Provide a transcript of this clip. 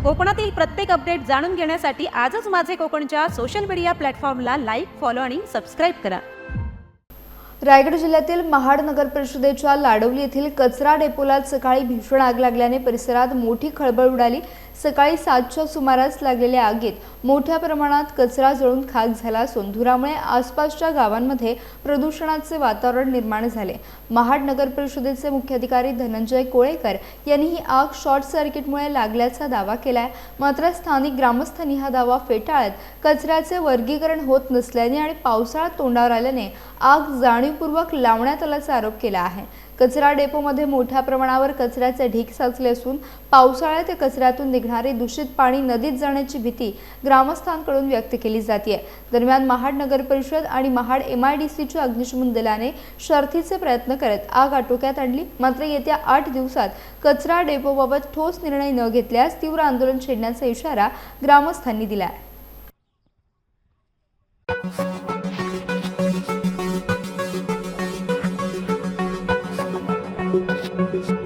कोकणातील प्रत्येक अपडेट जाणून घेण्यासाठी आजच माझे कोकणच्या सोशल मीडिया प्लॅटफॉर्मला लाईक, फॉलो आणि सबस्क्राईब करा। रायगड जिल्ह्यातील महाड नगर परिषदेच्या लाडवली येथील कचरा डेपोला सकाळी भीषण आग लागल्याने परिसरात मोठी खळबळ उडाली। सकाळी 7च्या सुमारास लागलेल्या आगीत मोठ्या प्रमाणात कचरा जळून खाक झाला असून धुरामुळे आसपासच्या गावांमध्ये प्रदूषणाचे वातावरण निर्माण झाले। महाड नगर परिषदेचे मुख्याधिकारी धनंजय कोळेकर यांनी ही आग शॉर्ट सर्किटमुळे लागल्याचा दावा केलाय। मात्र स्थानिक ग्रामस्थांनी हा दावा फेटाळत कचऱ्याचे वर्गीकरण होत नसल्याने आणि पावसाळा तोंडावर आल्याने आग जाणीवपूर्वक लावण्यात आल्याचा आरोप केला आहे। कचरा डेपोमध्ये मोठ्या प्रमाणावर कचऱ्याचे ढीग साचले असून पावसाळ्यात कचऱ्यातून निघणारे दूषित पाणी नदीत जाण्याची भीती ग्रामस्थांकडून व्यक्त केली जाते। दरम्यान महाड नगर परिषद आणि महाड MIDCच्या अग्निशमन दलाने शर्थीचे प्रयत्न करत आग आटोक्यात आणली। मात्र येत्या 8 दिवसात कचरा डेपोबाबत ठोस निर्णय न घेतल्यास तीव्र आंदोलन छेडण्याचा इशारा ग्रामस्थांनी दिला आहे। Thank you.